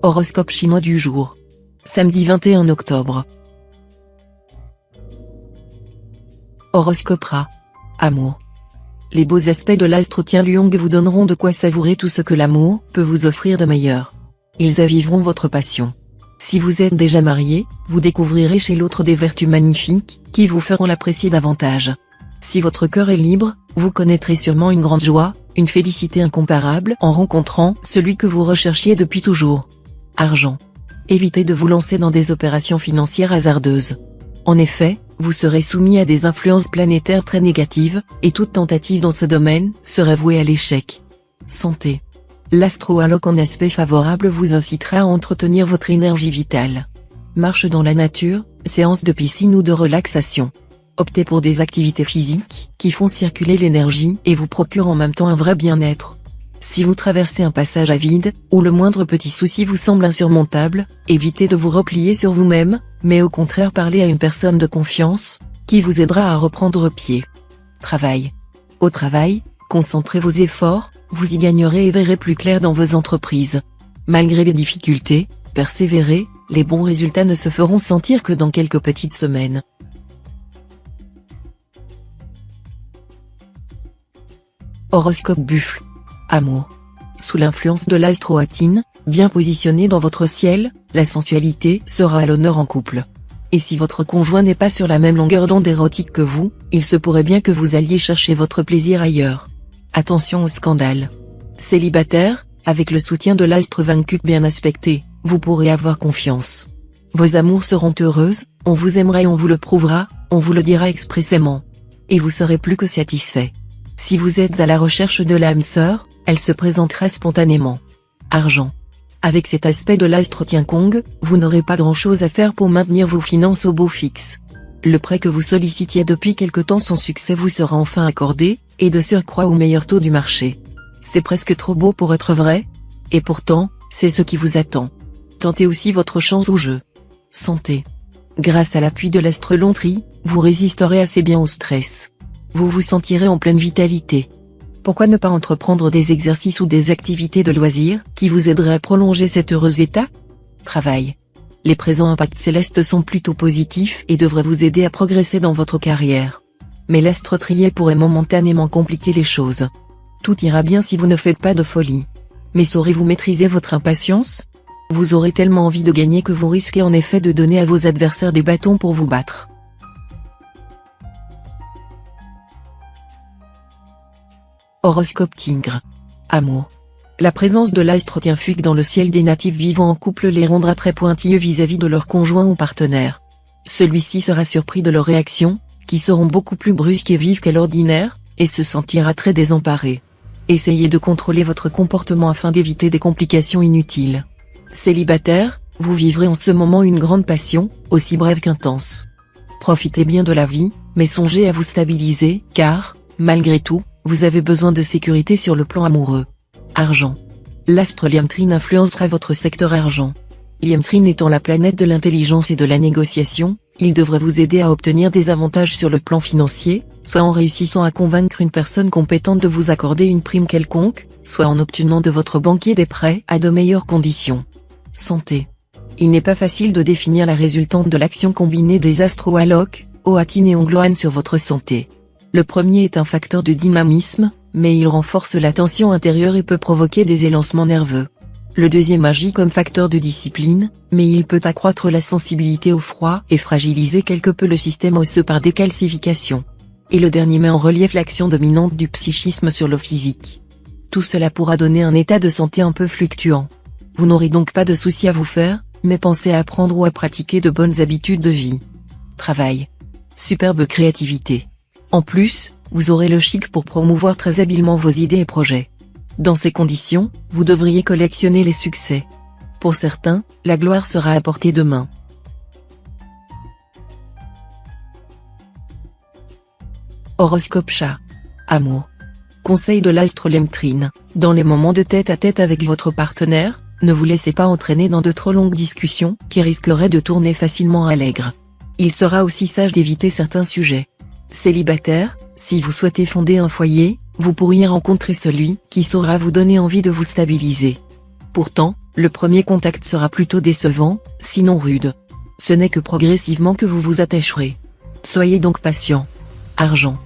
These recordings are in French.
Horoscope chinois du jour. Samedi 21 octobre. Horoscope Rat. Amour. Les beaux aspects de l'astre Tianluong vous donneront de quoi savourer tout ce que l'amour peut vous offrir de meilleur. Ils aviveront votre passion. Si vous êtes déjà marié, vous découvrirez chez l'autre des vertus magnifiques, qui vous feront l'apprécier davantage. Si votre cœur est libre, vous connaîtrez sûrement une grande joie, une félicité incomparable en rencontrant celui que vous recherchiez depuis toujours. Argent. Évitez de vous lancer dans des opérations financières hasardeuses. En effet, vous serez soumis à des influences planétaires très négatives, et toute tentative dans ce domaine serait vouée à l'échec. Santé. L'astro-alloc en aspect favorable vous incitera à entretenir votre énergie vitale. Marche dans la nature, séance de piscine ou de relaxation. Optez pour des activités physiques qui font circuler l'énergie et vous procurent en même temps un vrai bien-être. Si vous traversez un passage à vide, ou le moindre petit souci vous semble insurmontable, évitez de vous replier sur vous-même, mais au contraire parlez à une personne de confiance, qui vous aidera à reprendre pied. Travail. Au travail, concentrez vos efforts, vous y gagnerez et verrez plus clair dans vos entreprises. Malgré les difficultés, persévérez, les bons résultats ne se feront sentir que dans quelques petites semaines. Horoscope Buffle. Amour. Sous l'influence de l'astro-atine, bien positionné dans votre ciel, la sensualité sera à l'honneur en couple. Et si votre conjoint n'est pas sur la même longueur d'onde érotique que vous, il se pourrait bien que vous alliez chercher votre plaisir ailleurs. Attention au scandale. Célibataire, avec le soutien de l'astre vaincu bien aspecté, vous pourrez avoir confiance. Vos amours seront heureuses, on vous aimera et on vous le prouvera, on vous le dira expressément. Et vous serez plus que satisfait. Si vous êtes à la recherche de l'âme sœur, elle se présentera spontanément. Argent. Avec cet aspect de l'astre Tianluong, vous n'aurez pas grand-chose à faire pour maintenir vos finances au beau fixe. Le prêt que vous sollicitiez depuis quelque temps, son succès vous sera enfin accordé, et de surcroît au meilleur taux du marché. C'est presque trop beau pour être vrai. Et pourtant, c'est ce qui vous attend. Tentez aussi votre chance au jeu. Santé. Grâce à l'appui de l'astre Lontri, vous résisterez assez bien au stress. Vous vous sentirez en pleine vitalité. Pourquoi ne pas entreprendre des exercices ou des activités de loisirs qui vous aideraient à prolonger cet heureux état? Travail. Les présents impacts célestes sont plutôt positifs et devraient vous aider à progresser dans votre carrière. Mais l'astre trié pourrait momentanément compliquer les choses. Tout ira bien si vous ne faites pas de folie. Mais saurez-vous maîtriser votre impatience? Vous aurez tellement envie de gagner que vous risquez en effet de donner à vos adversaires des bâtons pour vous battre. Horoscope Tigre. Amour. La présence de l'astre Tianluong dans le ciel des natifs vivant en couple les rendra très pointilleux vis-à-vis de leur conjoint ou partenaire. Celui-ci sera surpris de leurs réactions, qui seront beaucoup plus brusques et vives qu'à l'ordinaire, et se sentira très désemparé. Essayez de contrôler votre comportement afin d'éviter des complications inutiles. Célibataire, vous vivrez en ce moment une grande passion, aussi brève qu'intense. Profitez bien de la vie, mais songez à vous stabiliser, car, malgré tout, vous avez besoin de sécurité sur le plan amoureux. Argent. L'astre Liemtrin influencera votre secteur argent. Liemtrin étant la planète de l'intelligence et de la négociation, il devrait vous aider à obtenir des avantages sur le plan financier, soit en réussissant à convaincre une personne compétente de vous accorder une prime quelconque, soit en obtenant de votre banquier des prêts à de meilleures conditions. Santé. Il n'est pas facile de définir la résultante de l'action combinée des astro-allocs, Oatine et Ongloan sur votre santé. Le premier est un facteur de dynamisme, mais il renforce la tension intérieure et peut provoquer des élancements nerveux. Le deuxième agit comme facteur de discipline, mais il peut accroître la sensibilité au froid et fragiliser quelque peu le système osseux par décalcification. Et le dernier met en relief l'action dominante du psychisme sur le physique. Tout cela pourra donner un état de santé un peu fluctuant. Vous n'aurez donc pas de soucis à vous faire, mais pensez à apprendre ou à pratiquer de bonnes habitudes de vie. Travail. Superbe créativité. En plus, vous aurez le chic pour promouvoir très habilement vos idées et projets. Dans ces conditions, vous devriez collectionner les succès. Pour certains, la gloire sera à portée de main. Horoscope Chat. Amour. Conseil de l'astre Liemtrin. Dans les moments de tête-à-tête avec votre partenaire, ne vous laissez pas entraîner dans de trop longues discussions qui risqueraient de tourner facilement à l'aigre. Il sera aussi sage d'éviter certains sujets. Célibataire, si vous souhaitez fonder un foyer, vous pourriez rencontrer celui qui saura vous donner envie de vous stabiliser. Pourtant, Le premier contact sera plutôt décevant, sinon rude. Ce n'est que progressivement que vous vous attacherez. Soyez donc patient. Argent.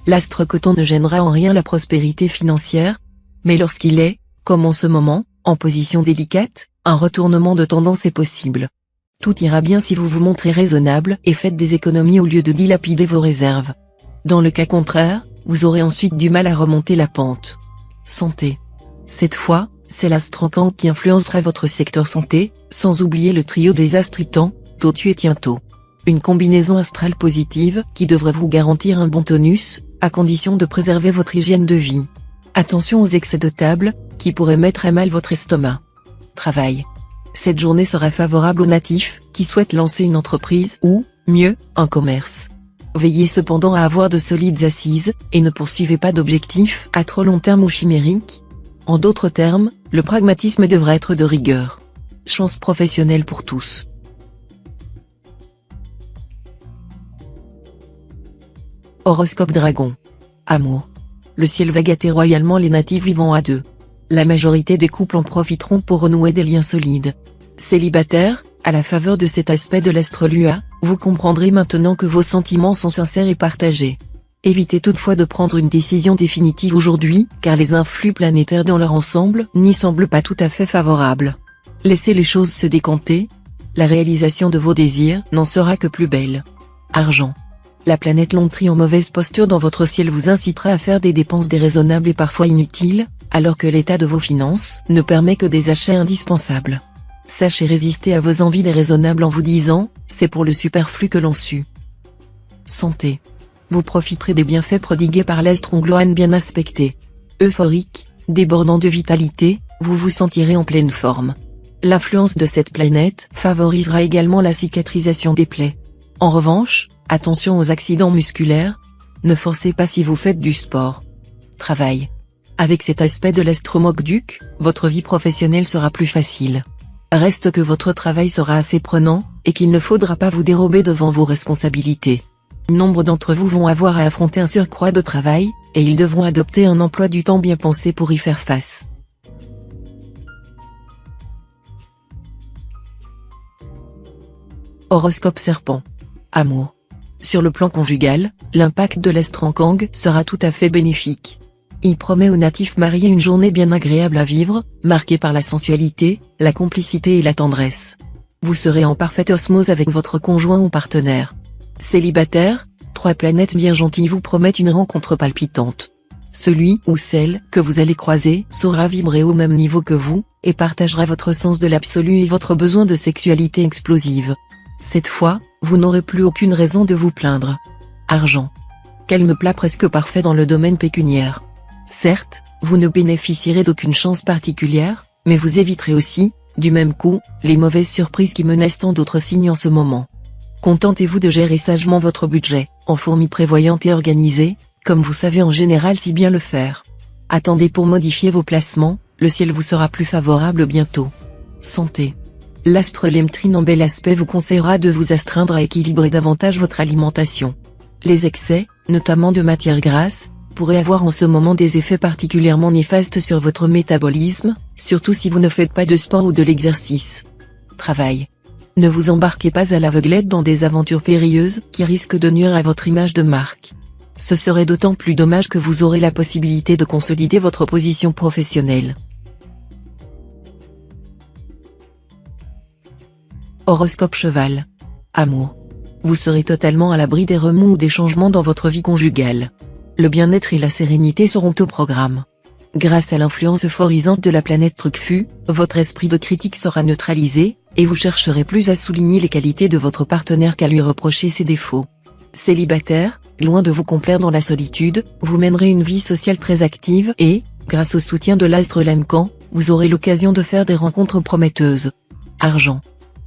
L'astre Coton ne gênera en rien la prospérité financière, mais lorsqu'il est, comme en ce moment, en position délicate, un retournement de tendance est possible. Tout ira bien si vous vous montrez raisonnable et faites des économies au lieu de dilapider vos réserves. Dans le cas contraire, vous aurez ensuite du mal à remonter la pente. Santé. Cette fois, c'est l'astre Cancre qui influencera votre secteur santé, sans oublier le trio des astres Titan, Totu et Tiento. Une combinaison astrale positive qui devrait vous garantir un bon tonus, à condition de préserver votre hygiène de vie. Attention aux excès de table, qui pourraient mettre à mal votre estomac. Travail. Cette journée sera favorable aux natifs, qui souhaitent lancer une entreprise ou, mieux, un commerce. Veillez cependant à avoir de solides assises, et ne poursuivez pas d'objectifs à trop long terme ou chimériques. En d'autres termes, le pragmatisme devra être de rigueur. Chance professionnelle pour tous. Horoscope Dragon. Amour. Le ciel va gâter royalement les natifs vivant à deux. La majorité des couples en profiteront pour renouer des liens solides. Célibataires, à la faveur de cet aspect de l'astre Lua, vous comprendrez maintenant que vos sentiments sont sincères et partagés. Évitez toutefois de prendre une décision définitive aujourd'hui, car les influx planétaires dans leur ensemble n'y semblent pas tout à fait favorables. Laissez les choses se décanter. La réalisation de vos désirs n'en sera que plus belle. Argent. La planète Longtri en mauvaise posture dans votre ciel vous incitera à faire des dépenses déraisonnables et parfois inutiles, alors que l'état de vos finances ne permet que des achats indispensables. Sachez résister à vos envies déraisonnables en vous disant « c'est pour le superflu que l'on sue ». Santé. Vous profiterez des bienfaits prodigués par l'astre Ongloane bien aspecté. Euphorique, débordant de vitalité, vous vous sentirez en pleine forme. L'influence de cette planète favorisera également la cicatrisation des plaies. En revanche, attention aux accidents musculaires. Ne forcez pas si vous faites du sport. Travail. Avec cet aspect de l'astre Mokduk, votre vie professionnelle sera plus facile. Reste que votre travail sera assez prenant, et qu'il ne faudra pas vous dérober devant vos responsabilités. Nombre d'entre vous vont avoir à affronter un surcroît de travail, et ils devront adopter un emploi du temps bien pensé pour y faire face. Horoscope Serpent. Amour. Sur le plan conjugal, l'impact de l'astre Cancre sera tout à fait bénéfique. Il promet aux natifs mariés une journée bien agréable à vivre, marquée par la sensualité, la complicité et la tendresse. Vous serez en parfaite osmose avec votre conjoint ou partenaire. Célibataire, 3 planètes bien gentilles vous promettent une rencontre palpitante. Celui ou celle que vous allez croiser saura vibrer au même niveau que vous, et partagera votre sens de l'absolu et votre besoin de sexualité explosive. Cette fois, vous n'aurez plus aucune raison de vous plaindre. Argent. Calme plat presque parfait dans le domaine pécuniaire. Certes, vous ne bénéficierez d'aucune chance particulière, mais vous éviterez aussi, du même coup, les mauvaises surprises qui menacent tant d'autres signes en ce moment. Contentez-vous de gérer sagement votre budget, en fourmi prévoyante et organisée, comme vous savez en général si bien le faire. Attendez pour modifier vos placements, le ciel vous sera plus favorable bientôt. Santé. L'astre Lemtrine en bel aspect vous conseillera de vous astreindre à équilibrer davantage votre alimentation. Les excès, notamment de matières grasses, pourraient avoir en ce moment des effets particulièrement néfastes sur votre métabolisme, surtout si vous ne faites pas de sport ou de l'exercice. Travail. Ne vous embarquez pas à l'aveuglette dans des aventures périlleuses qui risquent de nuire à votre image de marque. Ce serait d'autant plus dommage que vous aurez la possibilité de consolider votre position professionnelle. Horoscope Cheval. Amour. Vous serez totalement à l'abri des remous ou des changements dans votre vie conjugale. Le bien-être et la sérénité seront au programme. Grâce à l'influence euphorisante de la planète Trucfu, votre esprit de critique sera neutralisé, et vous chercherez plus à souligner les qualités de votre partenaire qu'à lui reprocher ses défauts. Célibataire, loin de vous complaire dans la solitude, vous mènerez une vie sociale très active et, grâce au soutien de l'astre Lemcan, vous aurez l'occasion de faire des rencontres prometteuses. Argent.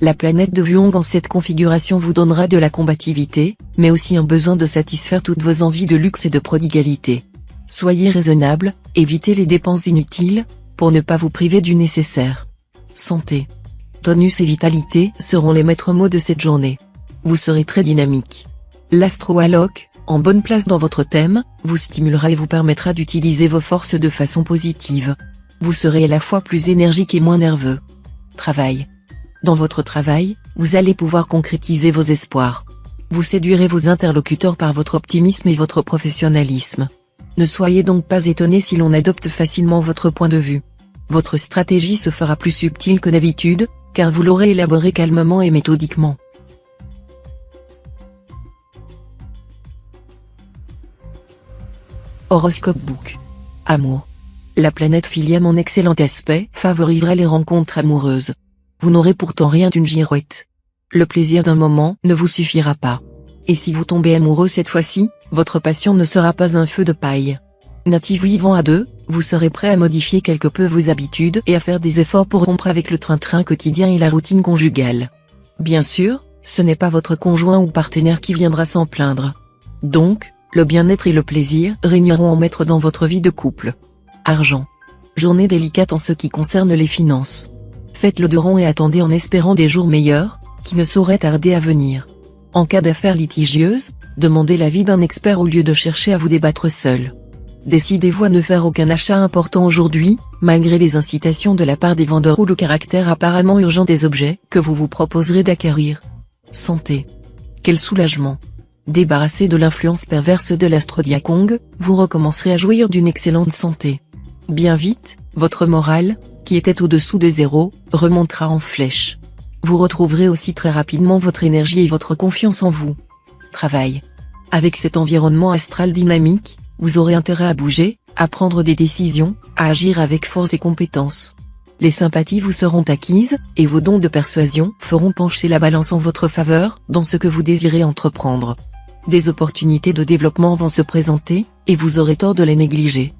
La planète de Vuong en cette configuration vous donnera de la combativité, mais aussi un besoin de satisfaire toutes vos envies de luxe et de prodigalité. Soyez raisonnable, évitez les dépenses inutiles, pour ne pas vous priver du nécessaire. Santé. Tonus et vitalité seront les maîtres mots de cette journée. Vous serez très dynamique. L'astro Alok, en bonne place dans votre thème, vous stimulera et vous permettra d'utiliser vos forces de façon positive. Vous serez à la fois plus énergique et moins nerveux. Travail. Dans votre travail, vous allez pouvoir concrétiser vos espoirs. Vous séduirez vos interlocuteurs par votre optimisme et votre professionnalisme. Ne soyez donc pas étonné si l'on adopte facilement votre point de vue. Votre stratégie se fera plus subtile que d'habitude, car vous l'aurez élaborée calmement et méthodiquement. Horoscope Book. Amour. La planète Philium en excellent aspect favorisera les rencontres amoureuses. Vous n'aurez pourtant rien d'une girouette. Le plaisir d'un moment ne vous suffira pas. Et si vous tombez amoureux cette fois-ci, votre passion ne sera pas un feu de paille. Natif vivant à deux, vous serez prêt à modifier quelque peu vos habitudes et à faire des efforts pour rompre avec le train-train quotidien et la routine conjugale. Bien sûr, ce n'est pas votre conjoint ou partenaire qui viendra s'en plaindre. Donc, le bien-être et le plaisir régneront en maître dans votre vie de couple. Argent. Journée délicate en ce qui concerne les finances. Faites-le de rond et attendez en espérant des jours meilleurs, qui ne sauraient tarder à venir. En cas d'affaires litigieuses, demandez l'avis d'un expert au lieu de chercher à vous débattre seul. Décidez-vous à ne faire aucun achat important aujourd'hui, malgré les incitations de la part des vendeurs ou le caractère apparemment urgent des objets que vous vous proposerez d'acquérir. Santé. Quel soulagement! Débarrassé de l'influence perverse de l'astro-diakong, vous recommencerez à jouir d'une excellente santé. Bien vite, votre morale, qui était au-dessous de zéro, remontera en flèche. Vous retrouverez aussi très rapidement votre énergie et votre confiance en vous. Travail. Avec cet environnement astral dynamique, vous aurez intérêt à bouger, à prendre des décisions, à agir avec force et compétence. Les sympathies vous seront acquises, et vos dons de persuasion feront pencher la balance en votre faveur dans ce que vous désirez entreprendre. Des opportunités de développement vont se présenter, et vous aurez tort de les négliger.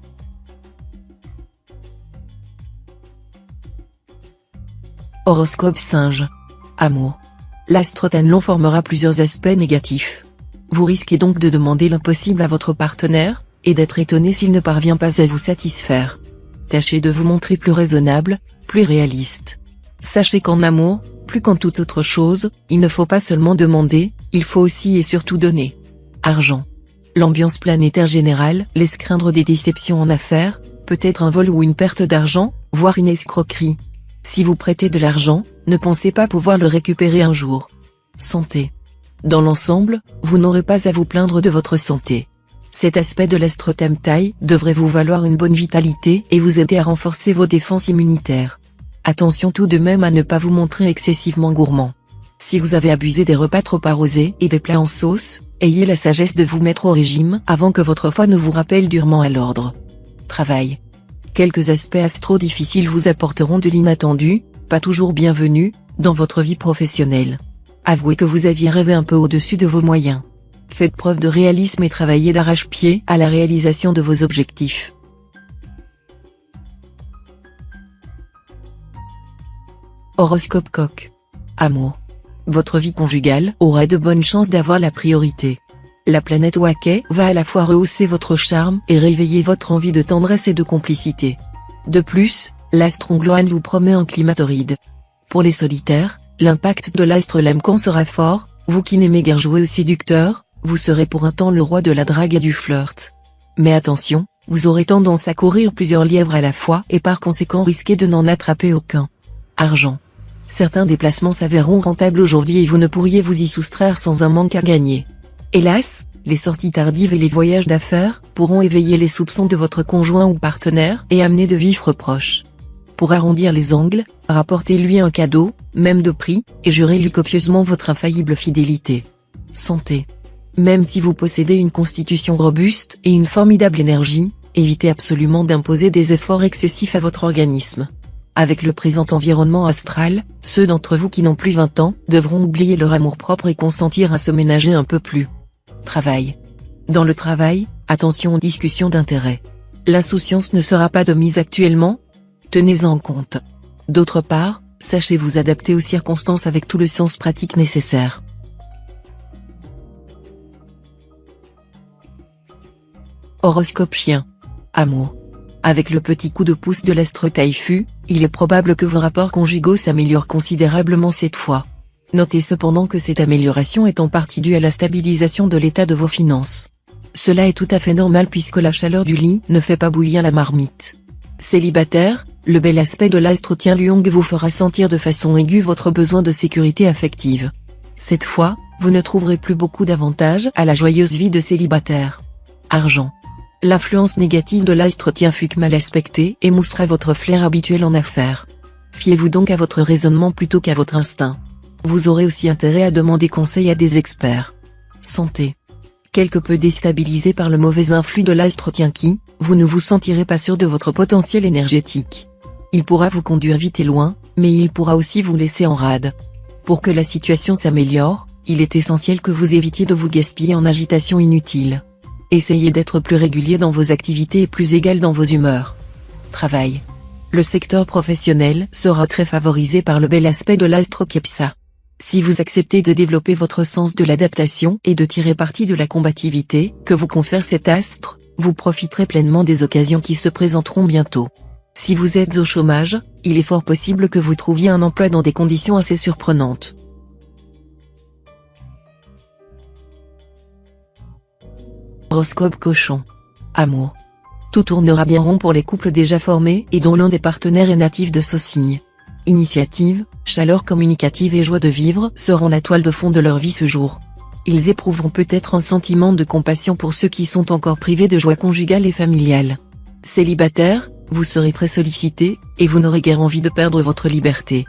Horoscope Singe. Amour. L'astro-tanlon formera plusieurs aspects négatifs. Vous risquez donc de demander l'impossible à votre partenaire, et d'être étonné s'il ne parvient pas à vous satisfaire. Tâchez de vous montrer plus raisonnable, plus réaliste. Sachez qu'en amour, plus qu'en toute autre chose, il ne faut pas seulement demander, il faut aussi et surtout donner. Argent. L'ambiance planétaire générale laisse craindre des déceptions en affaires, peut-être un vol ou une perte d'argent, voire une escroquerie. Si vous prêtez de l'argent, ne pensez pas pouvoir le récupérer un jour. Santé. Dans l'ensemble, vous n'aurez pas à vous plaindre de votre santé. Cet aspect de l'astro-tamtai devrait vous valoir une bonne vitalité et vous aider à renforcer vos défenses immunitaires. Attention tout de même à ne pas vous montrer excessivement gourmand. Si vous avez abusé des repas trop arrosés et des plats en sauce, ayez la sagesse de vous mettre au régime avant que votre foie ne vous rappelle durement à l'ordre. Travail. Quelques aspects astro difficiles vous apporteront de l'inattendu, pas toujours bienvenu, dans votre vie professionnelle. Avouez que vous aviez rêvé un peu au-dessus de vos moyens. Faites preuve de réalisme et travaillez d'arrache-pied à la réalisation de vos objectifs. Horoscope Coq. Amour. Votre vie conjugale aura de bonnes chances d'avoir la priorité. La planète Waké va à la fois rehausser votre charme et réveiller votre envie de tendresse et de complicité. De plus, l'astre Ongloan vous promet un climat torride. Pour les solitaires, l'impact de l'astre Lamcan sera fort, vous qui n'aimez guère jouer au séducteur, vous serez pour un temps le roi de la drague et du flirt. Mais attention, vous aurez tendance à courir plusieurs lièvres à la fois et par conséquent risquer de n'en attraper aucun. Argent. Certains déplacements s'avéreront rentables aujourd'hui et vous ne pourriez vous y soustraire sans un manque à gagner. Hélas, les sorties tardives et les voyages d'affaires pourront éveiller les soupçons de votre conjoint ou partenaire et amener de vifs reproches. Pour arrondir les angles, rapportez-lui un cadeau, même de prix, et jurez-lui copieusement votre infaillible fidélité. Santé. Même si vous possédez une constitution robuste et une formidable énergie, évitez absolument d'imposer des efforts excessifs à votre organisme. Avec le présent environnement astral, ceux d'entre vous qui n'ont plus 20 ans devront oublier leur amour-propre et consentir à se ménager un peu plus. Travail. Dans le travail, attention aux discussions d'intérêt. L'insouciance ne sera pas de mise actuellement. Tenez-en compte. D'autre part, sachez vous adapter aux circonstances avec tout le sens pratique nécessaire. Horoscope Chien. Amour. Avec le petit coup de pouce de l'astre Taifu, il est probable que vos rapports conjugaux s'améliorent considérablement cette fois. Notez cependant que cette amélioration est en partie due à la stabilisation de l'état de vos finances. Cela est tout à fait normal puisque la chaleur du lit ne fait pas bouillir la marmite. Célibataire, Le bel aspect de l'astre Tien Luong vous fera sentir de façon aiguë votre besoin de sécurité affective. Cette fois, vous ne trouverez plus beaucoup d'avantages à la joyeuse vie de célibataire. Argent. L'influence négative de l'astre Tien Phuc mal aspecté émoussera votre flair habituel en affaires. Fiez-vous donc à votre raisonnement plutôt qu'à votre instinct. Vous aurez aussi intérêt à demander conseil à des experts. Santé. Quelque peu déstabilisé par le mauvais influx de l'astre Tien Ki, vous ne vous sentirez pas sûr de votre potentiel énergétique. Il pourra vous conduire vite et loin, mais il pourra aussi vous laisser en rade. Pour que la situation s'améliore, il est essentiel que vous évitiez de vous gaspiller en agitation inutile. Essayez d'être plus régulier dans vos activités et plus égal dans vos humeurs. Travail. Le secteur professionnel sera très favorisé par le bel aspect de l'astre Kepsa. Si vous acceptez de développer votre sens de l'adaptation et de tirer parti de la combativité que vous confère cet astre, vous profiterez pleinement des occasions qui se présenteront bientôt. Si vous êtes au chômage, il est fort possible que vous trouviez un emploi dans des conditions assez surprenantes. Horoscope Cochon. Amour. Tout tournera bien rond pour les couples déjà formés et dont l'un des partenaires est natif de ce signe. Initiative, chaleur communicative et joie de vivre seront la toile de fond de leur vie ce jour. Ils éprouveront peut-être un sentiment de compassion pour ceux qui sont encore privés de joie conjugale et familiale. Célibataire, vous serez très sollicité, et vous n'aurez guère envie de perdre votre liberté.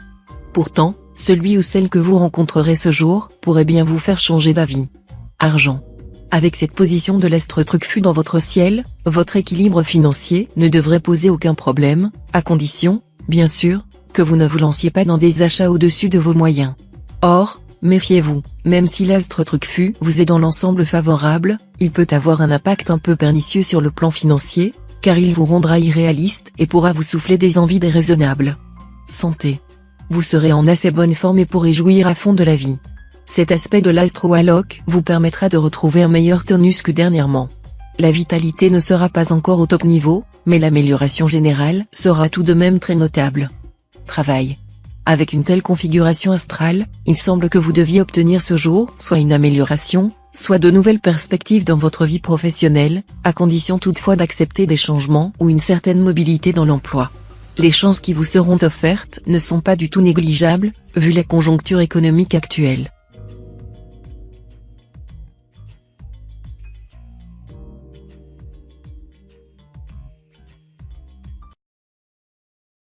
Pourtant, celui ou celle que vous rencontrerez ce jour pourrait bien vous faire changer d'avis. Argent. Avec cette position de l'astre Truc dans votre ciel, votre équilibre financier ne devrait poser aucun problème, à condition, bien sûr, que vous ne vous lanciez pas dans des achats au-dessus de vos moyens. Or, méfiez-vous, même si l'astre Truc vous est dans l'ensemble favorable, il peut avoir un impact un peu pernicieux sur le plan financier, car il vous rendra irréaliste et pourra vous souffler des envies déraisonnables. Santé. Vous serez en assez bonne forme et pourrez jouir à fond de la vie. Cet aspect de l'astre Wallock vous permettra de retrouver un meilleur tonus que dernièrement. La vitalité ne sera pas encore au top niveau, mais l'amélioration générale sera tout de même très notable. Travail. Avec une telle configuration astrale, il semble que vous deviez obtenir ce jour soit une amélioration, soit de nouvelles perspectives dans votre vie professionnelle, à condition toutefois d'accepter des changements ou une certaine mobilité dans l'emploi. Les chances qui vous seront offertes ne sont pas du tout négligeables, vu la conjoncture économique actuelle.